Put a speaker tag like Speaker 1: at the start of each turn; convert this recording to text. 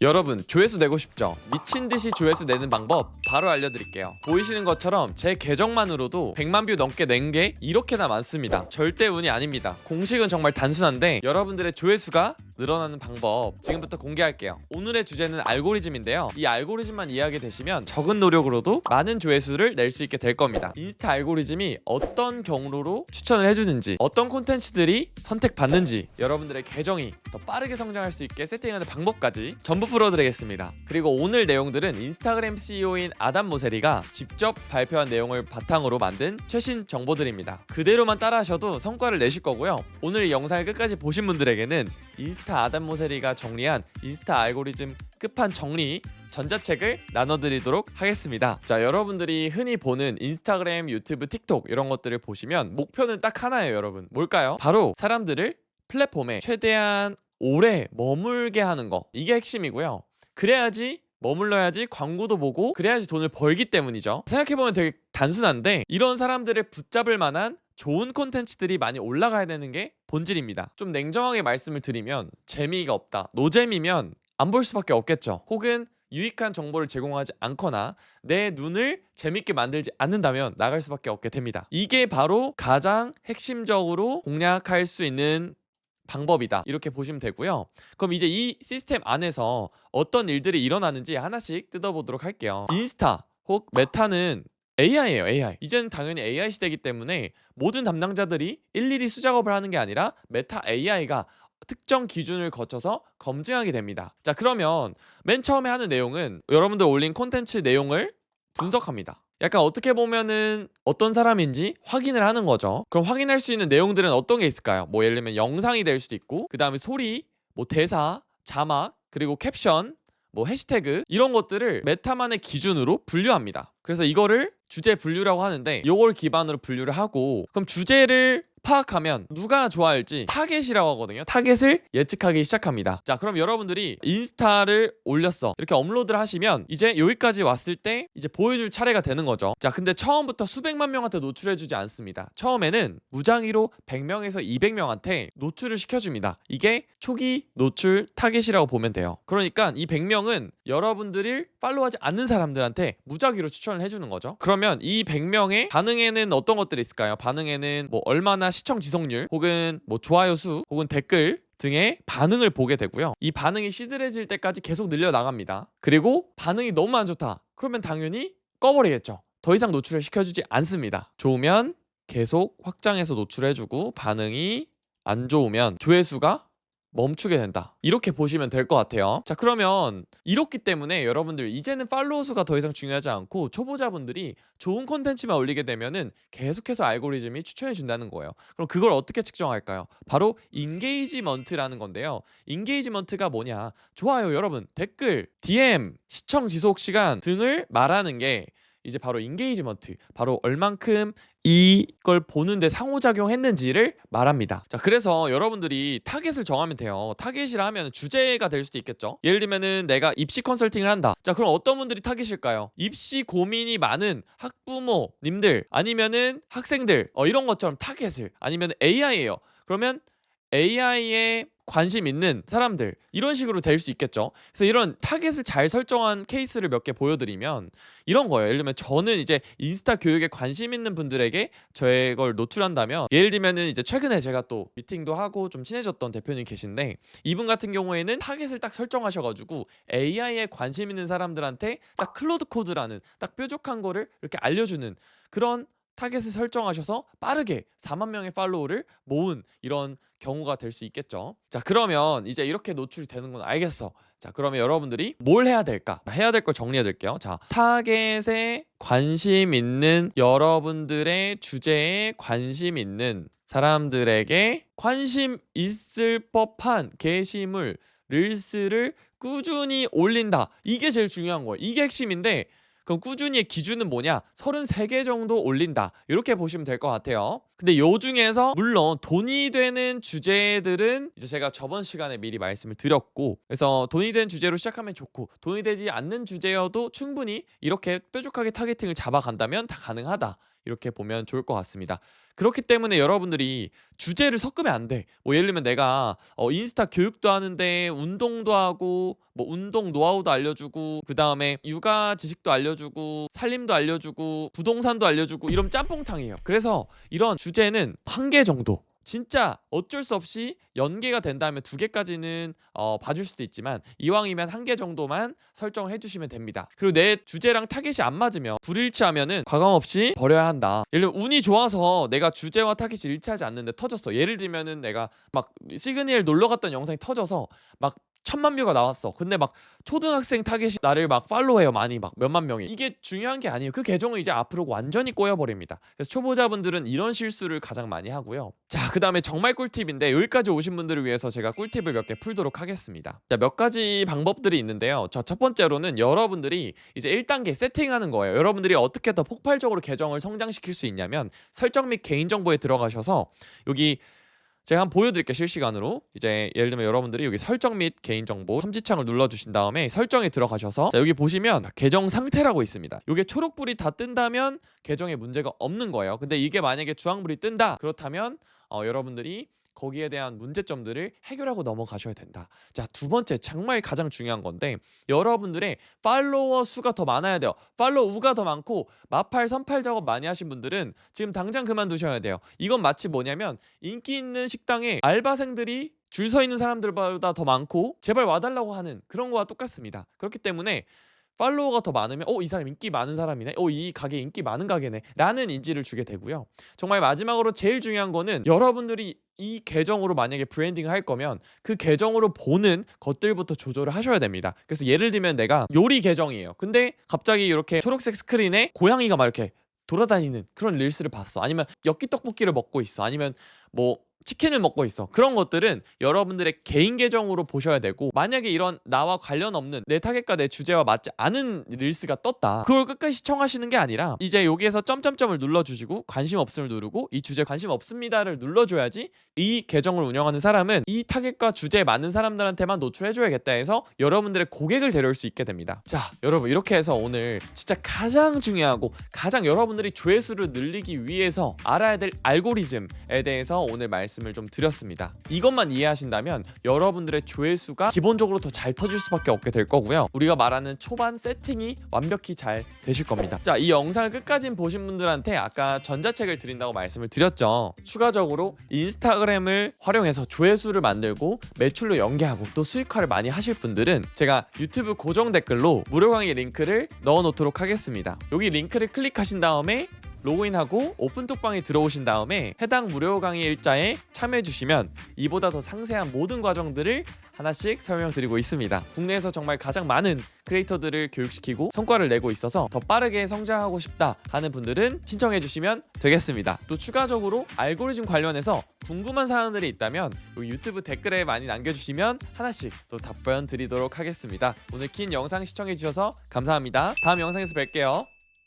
Speaker 1: 여러분, 조회수 내고 싶죠? 미친듯이 조회수 내는 방법 바로 알려드릴게요. 보이시는 것처럼 제 계정만으로도 100만 뷰 넘게 낸 게 이렇게나 많습니다. 절대 운이 아닙니다. 공식은 정말 단순한데 여러분들의 조회수가 늘어나는 방법 지금부터 공개할게요. 오늘의 주제는 알고리즘인데요. 이 알고리즘만 이해하게 되시면 적은 노력으로도 많은 조회수를 낼 수 있게 될 겁니다. 인스타 알고리즘이 어떤 경로로 추천을 해주는지, 어떤 콘텐츠들이 선택받는지, 여러분들의 계정이 더 빠르게 성장할 수 있게 세팅하는 방법까지 전부 풀어드리겠습니다. 그리고 오늘 내용들은 인스타그램 CEO인 아담 모세리가 직접 발표한 내용을 바탕으로 만든 최신 정보들입니다. 그대로만 따라하셔도 성과를 내실 거고요. 오늘 이 영상을 끝까지 보신 분들에게는 인스타 아담 모세리가 정리한 인스타 알고리즘 끝판 정리 전자책을 나눠드리도록 하겠습니다. 자, 여러분들이 흔히 보는 인스타그램, 유튜브, 틱톡 이런 것들을 보시면 목표는 딱 하나예요, 여러분. 뭘까요? 바로 사람들을 플랫폼에 최대한 오래 머물게 하는 거. 이게 핵심이고요. 그래야지 머물러야지 광고도 보고 그래야지 돈을 벌기 때문이죠. 생각해보면 되게 단순한데 이런 사람들을 붙잡을 만한 좋은 콘텐츠들이 많이 올라가야 되는 게 본질입니다. 좀 냉정하게 말씀을 드리면 재미가 없다, 노잼이면 안 볼 수밖에 없겠죠. 혹은 유익한 정보를 제공하지 않거나 내 눈을 재밌게 만들지 않는다면 나갈 수밖에 없게 됩니다. 이게 바로 가장 핵심적으로 공략할 수 있는 방법이다, 이렇게 보시면 되고요. 그럼 이제 이 시스템 안에서 어떤 일들이 일어나는지 하나씩 뜯어보도록 할게요. 인스타 혹 메타는 AI예요, AI. 이제는 당연히 AI 시대이기 때문에 모든 담당자들이 일일이 수작업을 하는 게 아니라 메타 AI가 특정 기준을 거쳐서 검증하게 됩니다. 자, 그러면 맨 처음에 하는 내용은 여러분들 올린 콘텐츠 내용을 분석합니다. 약간 어떻게 보면은 어떤 사람인지 확인을 하는 거죠. 그럼 확인할 수 있는 내용들은 어떤 게 있을까요? 뭐 예를 들면 영상이 될 수도 있고, 그 다음에 소리, 뭐 대사, 자막, 그리고 캡션, 뭐 해시태그, 이런 것들을 메타만의 기준으로 분류합니다. 그래서 이거를 주제 분류라고 하는데, 요걸 기반으로 분류를 하고, 그럼 주제를 파악하면 누가 좋아할지 타겟이라고 하거든요. 타겟을 예측하기 시작합니다. 자, 그럼 여러분들이 인스타를 올렸어, 이렇게 업로드를 하시면 이제 여기까지 왔을 때 이제 보여줄 차례가 되는 거죠. 자, 근데 처음부터 수백만 명한테 노출해주지 않습니다. 처음에는 무작위로 100명에서 200명한테 노출을 시켜줍니다. 이게 초기 노출 타겟이라고 보면 돼요. 그러니까 이 100명은 여러분들을 팔로우하지 않는 사람들한테 무작위로 추천을 해주는 거죠. 그러면 이 100명의 반응에는 어떤 것들이 있을까요? 반응에는 뭐 얼마나 시청 지속률, 혹은 뭐 좋아요 수, 혹은 댓글 등의 반응을 보게 되고요. 이 반응이 시들해질 때까지 계속 늘려나갑니다. 그리고 반응이 너무 안 좋다, 그러면 당연히 꺼버리겠죠. 더 이상 노출을 시켜주지 않습니다. 좋으면 계속 확장해서 노출해주고, 반응이 안 좋으면 조회수가 멈추게 된다, 이렇게 보시면 될 것 같아요. 자, 그러면 이렇기 때문에 여러분들 이제는 팔로워 수가 더 이상 중요하지 않고 초보자분들이 좋은 콘텐츠만 올리게 되면은 계속해서 알고리즘이 추천해 준다는 거예요. 그럼 그걸 어떻게 측정할까요? 바로 인게이지먼트라는 건데요. 인게이지먼트가 뭐냐? 좋아요, 여러분, 댓글, DM, 시청 지속 시간 등을 말하는 게 이제 바로 인게이지먼트, 바로 얼만큼 이걸 보는데 상호작용했는지를 말합니다. 자, 그래서 여러분들이 타겟을 정하면 돼요. 타겟이라 하면 주제가 될 수도 있겠죠. 예를 들면은 내가 입시 컨설팅을 한다. 자, 그럼 어떤 분들이 타겟일까요? 입시 고민이 많은 학부모님들, 아니면은 학생들, 이런 것처럼 타겟을, 아니면 AI예요. 그러면 AI에 관심 있는 사람들, 이런 식으로 될 수 있겠죠. 그래서 이런 타겟을 잘 설정한 케이스를 몇 개 보여드리면 이런 거예요. 예를 들면 저는 이제 인스타 교육에 관심 있는 분들에게 저의 걸 노출한다면, 예를 들면은 이제 최근에 제가 또 미팅도 하고 좀 친해졌던 대표님 계신데, 이분 같은 경우에는 타겟을 딱 설정하셔가지고 AI에 관심 있는 사람들한테 딱 클로드 코드라는 딱 뾰족한 거를 이렇게 알려주는 그런 타겟을 설정하셔서 빠르게 4만 명의 팔로우를 모은 이런 경우가 될 수 있겠죠. 자, 그러면 이제 이렇게 노출이 되는 건 알겠어. 자, 그러면 여러분들이 뭘 해야 될까? 해야 될 걸 정리해 드릴게요. 자, 타겟에 관심 있는, 여러분들의 주제에 관심 있는 사람들에게 관심 있을 법한 게시물, 릴스를 꾸준히 올린다. 이게 제일 중요한 거예요. 이게 핵심인데, 그럼 꾸준히의 기준은 뭐냐? 33개 정도 올린다, 이렇게 보시면 될 것 같아요. 근데 요 중에서 물론 돈이 되는 주제들은 이제 제가 저번 시간에 미리 말씀을 드렸고, 그래서 돈이 되는 주제로 시작하면 좋고, 돈이 되지 않는 주제여도 충분히 이렇게 뾰족하게 타겟팅을 잡아간다면 다 가능하다, 이렇게 보면 좋을 것 같습니다. 그렇기 때문에 여러분들이 주제를 섞으면 안 돼. 뭐 예를 들면 내가 인스타 교육도 하는데 운동도 하고 뭐 운동 노하우도 알려주고 그다음에 육아 지식도 알려주고 살림도 알려주고 부동산도 알려주고 이러면 짬뽕탕이에요. 그래서 이런 주제는 한 개 정도 진짜 어쩔 수 없이 연계가 된다면 두 개까지는 봐줄 수도 있지만 이왕이면 한 개 정도만 설정을 해주시면 됩니다. 그리고 내 주제랑 타겟이 안 맞으면 불일치하면은 과감 없이 버려야 한다. 예를 들면 운이 좋아서 내가 주제와 타겟이 일치하지 않는데 터졌어. 예를 들면은 내가 막 시그니엘 놀러 갔던 영상이 터져서 막 1000만 뷰가 나왔어. 근데 막 초등학생 타겟이 나를 막 팔로우해요. 많이 막 몇만 명이. 이게 중요한 게 아니에요. 그 계정은 이제 앞으로 완전히 꼬여버립니다. 그래서 초보자분들은 이런 실수를 가장 많이 하고요. 자, 그 다음에 정말 꿀팁인데 여기까지 오신 분들을 위해서 제가 꿀팁을 몇 개 풀도록 하겠습니다. 자, 몇 가지 방법들이 있는데요. 자, 첫 번째로는 여러분들이 이제 1단계 세팅하는 거예요. 여러분들이 어떻게 더 폭발적으로 계정을 성장시킬 수 있냐면 설정 및 개인정보에 들어가셔서 여기 제가 한번 보여드릴게요. 실시간으로. 이제 예를 들면 여러분들이 여기 설정 및 개인정보 첨지창을 눌러주신 다음에 설정에 들어가셔서 자, 여기 보시면 계정 상태라고 있습니다. 이게 초록불이 다 뜬다면 계정에 문제가 없는 거예요. 근데 이게 만약에 주황불이 뜬다 그렇다면 여러분들이 거기에 대한 문제점들을 해결하고 넘어가셔야 된다. 자, 두 번째 정말 가장 중요한 건데 여러분들의 팔로워 수가 더 많아야 돼요. 팔로우가 더 많고 마팔 선팔 작업 많이 하신 분들은 지금 당장 그만두셔야 돼요. 이건 마치 뭐냐면 인기 있는 식당에 알바생들이 줄 서 있는 사람들보다 더 많고 제발 와달라고 하는 그런 거와 똑같습니다. 그렇기 때문에 팔로워가 더 많으면 이 사람 인기 많은 사람이네. 이 가게 인기 많은 가게네. 라는 인지를 주게 되고요. 정말 마지막으로 제일 중요한 거는 여러분들이 이 계정으로 만약에 브랜딩을 할 거면 그 계정으로 보는 것들부터 조절을 하셔야 됩니다. 그래서 예를 들면 내가 요리 계정이에요. 근데 갑자기 이렇게 초록색 스크린에 고양이가 막 이렇게 돌아다니는 그런 릴스를 봤어. 아니면 엽기 떡볶이를 먹고 있어. 아니면 뭐 치킨을 먹고 있어. 그런 것들은 여러분들의 개인 계정으로 보셔야 되고 만약에 이런 나와 관련 없는 내 타겟과 내 주제와 맞지 않은 릴스가 떴다. 그걸 끝까지 시청하시는 게 아니라 이제 여기에서 점점점을 눌러주시고 관심 없음을 누르고 이 주제 관심 없습니다를 눌러줘야지 이 계정을 운영하는 사람은 이 타겟과 주제에 맞는 사람들한테만 노출해줘야겠다 해서 여러분들의 고객을 데려올 수 있게 됩니다. 자, 여러분 이렇게 해서 오늘 진짜 가장 중요하고 가장 여러분들이 조회수를 늘리기 위해서 알아야 될 알고리즘에 대해서 오늘 말씀을 좀 드렸습니다. 이것만 이해하신다면 여러분들의 조회수가 기본적으로 더 잘 터질 수밖에 없게 될 거고요. 우리가 말하는 초반 세팅이 완벽히 잘 되실 겁니다. 자, 이 영상을 끝까지 보신 분들한테 아까 전자책을 드린다고 말씀을 드렸죠. 추가적으로 인스타그램을 활용해서 조회수를 만들고 매출로 연계하고 또 수익화를 많이 하실 분들은 제가 유튜브 고정 댓글로 무료 강의 링크를 넣어 놓도록 하겠습니다. 여기 링크를 클릭하신 다음에 로그인하고 오픈톡방에 들어오신 다음에 해당 무료 강의 일자에 참여해 주시면 이보다 더 상세한 모든 과정들을 하나씩 설명드리고 있습니다. 국내에서 정말 가장 많은 크리에이터들을 교육시키고 성과를 내고 있어서 더 빠르게 성장하고 싶다 하는 분들은 신청해 주시면 되겠습니다. 또 추가적으로 알고리즘 관련해서 궁금한 사항들이 있다면 유튜브 댓글에 많이 남겨주시면 하나씩 또 답변 드리도록 하겠습니다. 오늘 긴 영상 시청해 주셔서 감사합니다. 다음 영상에서 뵐게요.